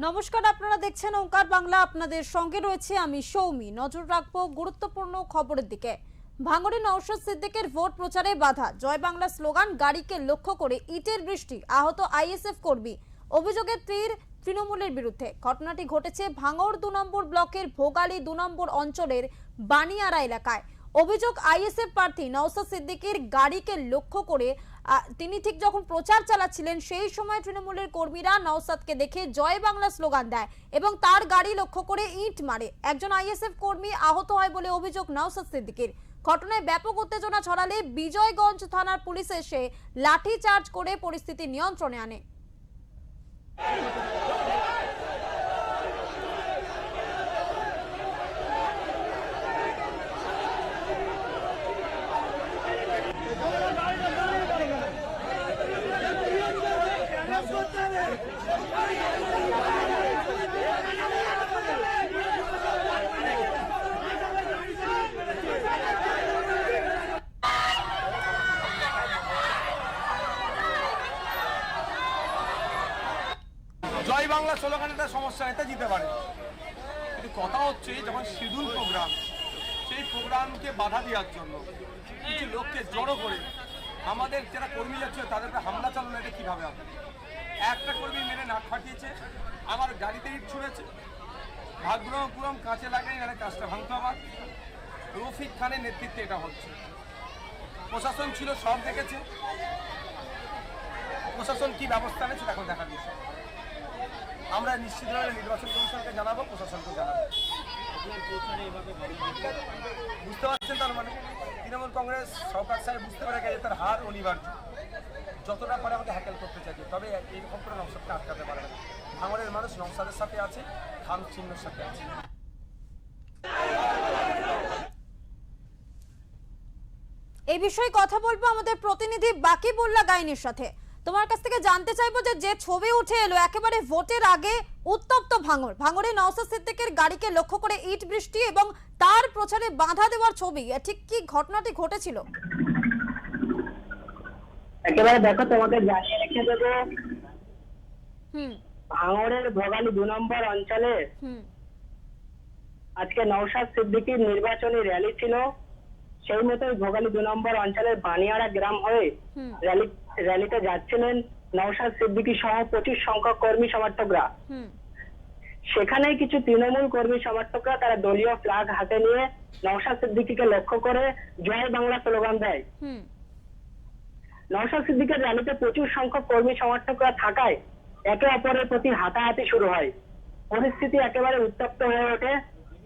নমস্কার, আপনারা দেখছেন ওঙ্কার বাংলা। আপনাদের সঙ্গে রয়েছে আমি সৌমি। নজর রাখবো গুরুত্বপূর্ণ খবরের দিকে। ভাঙড়ে নওশাদ সিদ্দিকের ভোট প্রচারে বাধা, জয় বাংলা স্লোগান, গাড়িকে লক্ষ্য করে ইটের বৃষ্টি, আহত আইএসএফ কর্মী। অভিযোগের তীর তৃণমূলের বিরুদ্ধে। ঘটনাটি ঘটেছে ভাঙড় 2 নম্বর ব্লকের ভোগালী 2 নম্বর অঞ্চলের বানিয়ারা এলাকায়। অভিযোগ, আইএসএফ প্রার্থী নওশাদ সিদ্দিকীর গাড়িকে লক্ষ্য করে তিনি ঠিক যখন প্রচার চালাচ্ছিলেন সেই সময় তৃণমূলের কর্মীরা নওশাদকে দেখে জয় বাংলা স্লোগান দেয় এবং তার গাড়ি লক্ষ্য করে ইট মারে। একজন আইএসএফ কর্মী আহত হয় বলে অভিযোগ নওশাদ সিদ্দিকীর। ঘটনায় ব্যাপক উত্তেজনা ছড়ালে বিজয়গঞ্জ থানার পুলিশ এসে লাঠি চার্জ করে পরিস্থিতি নিয়ন্ত্রণে আনে। জয় বাংলা স্লোগানটা সমস্যা, এটা জিতে পারে। কিন্তু কথা হচ্ছে যখন শিডিউল প্রোগ্রাম, সেই প্রোগ্রামকে বাধা দেওয়ার জন্য কিছু লোককে জড়ো করে আমাদের যারা কর্মী যাচ্ছে তাদের উপরে হামলা চালানো, এটা কীভাবে হবে? একটা কর্মী মেরে নাক ফাটিয়েছে, আমার গাড়িতে ইট ছুঁড়েছে, ভাগ্যপুরম কাঁচে লাগাই নাহলে কাজটা ভাঙতো আমার। রফিক খানের নেতৃত্বে এটা হচ্ছে। প্রশাসন ছিল, সব দেখেছে। প্রশাসন কি ব্যবস্থা নিয়েছে এখন দেখা দিয়েছে। আমরা নিশ্চিতভাবে নির্বাচন কমিশনকে জানাবো, প্রশাসনকে জানাবো। বুঝতে পারছেন, তার মানে তৃণমূল কংগ্রেস সরকার সাহেব বুঝতে পারে গেছে তার হার অনিবার্য। যতটা পারে আমাকে হ্যাকেল করতে চাইছে, তবে এইরকম করে নওশাদকে আটকাতে পারবে না। ভাঙড়ের মানুষ নওশাদের সাথে আছে, খান চিহ্নের সাথে আছে। এই বিষয়ে কথা বলবো আমাদের প্রতিনিধি বাকিবুল্লাহ গাইনের সাথে। তোমার কাছ থেকে জানতে চাইবো যে ছবি উঠে এলো একেবারে ভোটের আগে উত্তপ্ত ভাঙড়ে নওশাদ সিদ্দিকের গাড়িকে লক্ষ্য করে ইট বৃষ্টি এবং তার প্রচারে বাধা দেওয়ার ছবি, ঠিক কি ঘটনাটি ঘটেছিল? একেবারে দেখো, তোমাকে জানিয়ে রেখে দেবো, ভাঙড়ের ভোগালী 2 নম্বর অঞ্চলে আজকে নওশাদ সিদ্দিকীর নির্বাচনী র্যালি ছিল। সেই মতোই ভোগালী 2 নম্বর অঞ্চলের বানিয়ারা গ্রাম হয়ে র্যালিতে যাচ্ছিলেন নওশাদ সিদ্দিকী সহ 25 সংখ্যক কর্মী সমর্থকরা। সেখানে কিছু তৃণমূল কর্মী সমর্থকরা তারা দলীয় ফ্ল্যাগ হাতে নিয়ে নওশাদ সিদ্দিকীকে লক্ষ্য করে জয় বাংলা স্লোগান দেয়। নওশাদ সিদ্দিকের র্যালিতে প্রচুর সংখ্যক কর্মী সমর্থকরা থাকায় একে অপরের প্রতি হাতাহাতি শুরু হয়। পরিস্থিতি একেবারে উত্তপ্ত হয়ে ওঠে।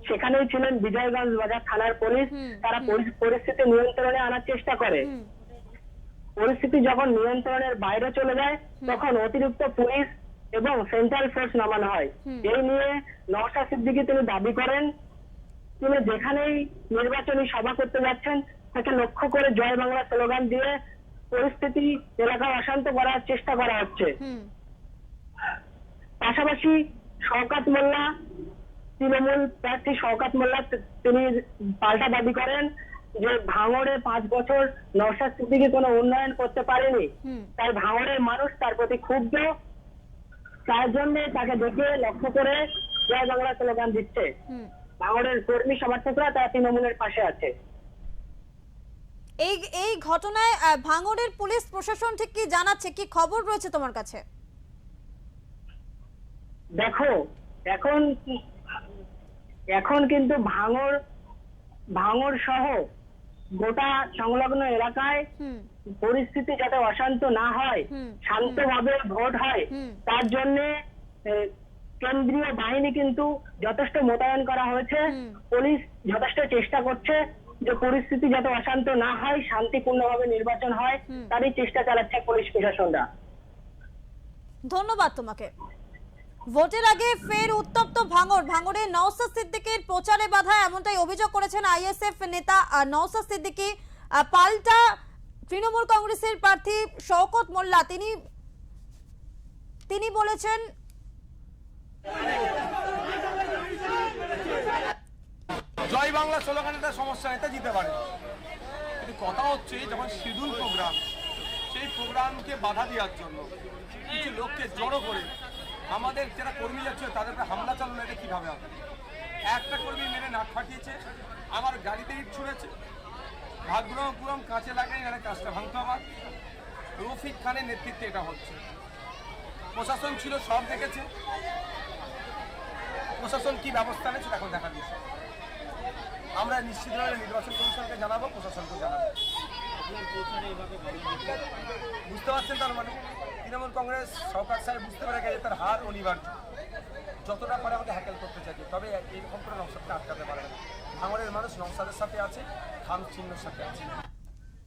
সেখানেই ছিলেন বিজয়গঞ্জ বাজার থানার পুলিশ। তারা পরিস্থিতি নিয়ন্ত্রণে আনার চেষ্টা করে। পরিস্থিতি যখন নিয়ন্ত্রণের বাইরে চলে যায় তখন অতিরিক্ত পুলিশ এবং সেন্ট্রাল ফোর্স নামানো হয়। এই নিয়ে নওশাদ সিদ্দিকী তিনি দাবি করেন তিনি যেখানেই নির্বাচনী সভা করতে যাচ্ছেন তাকে লক্ষ্য করে জয় বাংলা স্লোগান দিয়ে পরিস্থিতি এলাকা অশান্ত করার চেষ্টা করা হচ্ছে। পাশাপাশি শওকত মোল্লা, তৃণমূল প্রার্থী শওকত মোল্লা, তিনি পাল্টা দাবি করেন যে ভাঙড়ে 5 বছর নওশাদ সিদ্দিকী কোনো উন্নয়ন করতে পারেনি, তাই ভাঙড়ের মানুষ তার প্রতি ক্ষুব্ধ, তার জন্য তাকে দেখে লক্ষ্য করে জয় বাংলা স্লোগান দিচ্ছে। ভাঙড়ের কর্মী সমর্থকরা তারা তৃণমূলের পাশে আছে। এই ঘটনায় ভাঙড়ের পুলিশ প্রশাসন ঠিক কি জানাচ্ছে, কি খবর রয়েছে তোমার কাছে? দেখো, এখন কিন্তু ভাঙড় সহ গোটা সংলগ্ন এলাকায় পরিস্থিতি যাতে অশান্ত না হয়, শান্তভাবে ভোট হয়, তার জন্য কেন্দ্রীয় বাহিনী কিন্তু যথেষ্ট মোতায়েন করা হয়েছে। পুলিশ যথেষ্ট চেষ্টা করছে যে পরিস্থিতি যাতে অশান্ত না হয়, শান্তিপূর্ণভাবে নির্বাচন হয়, তারই চেষ্টা চালাচ্ছে পুলিশ প্রশাসনরা। ধন্যবাদ তোমাকে। ভোটের আগে ফের উত্তপ্ত ভাঙড়ে নওশাদ সিদ্দিকীর প্রচারে বাধা, এমনটাই অভিযোগ করেছেন আইএসএফ নেতা নওশাদ সিদ্দিকী। পাল্টা তৃণমূল কংগ্রেসের প্রার্থী শওকত মোল্লা তিনি বলেছেন জয় বাংলা স্লোগানটা সমস্যা, এটা জিতে পারে। কিন্তু কথা হচ্ছে যখন শিডিউল প্রোগ্রাম, সেই প্রোগ্রামকে বাধা দেওয়ার জন্য কিছু লোককে জড়ো করে আমাদের যারা কর্মী যাচ্ছিল তাদের উপরে হামলা চালানো, এটা কীভাবে হবে? একটা কর্মী মেরে নাক ফাটিয়েছে, আমার গাড়িতে ইট ছুঁড়েছে, ভাগ্যপুরম কাঁচে লাগাই এখানে কাজটা ভাঙতো আমার। রফিক খানের নেতৃত্বে এটা হচ্ছে। প্রশাসন ছিল, সব দেখেছে। প্রশাসন কি ব্যবস্থা নেয় সেটা এখন দেখা দিয়েছে। আমরা নিশ্চিতভাবে নির্বাচন কমিশনকে জানাবো, প্রশাসনকে জানাবো। বুঝতে পারছেন তার মানে তৃণমূল কংগ্রেস সরকার সাহেব বুঝতে পেরে গেছে তার হার অনিবার্য। যতটা পারে আমাকে হ্যাকেল করতে চাইছে, তবে এইরকম করে নওশাদকে আটকাতে পারে না। ভাঙড়ের মানুষ নওশাদের সাথে আছে, খাম চিহ্নের সাথে আছে।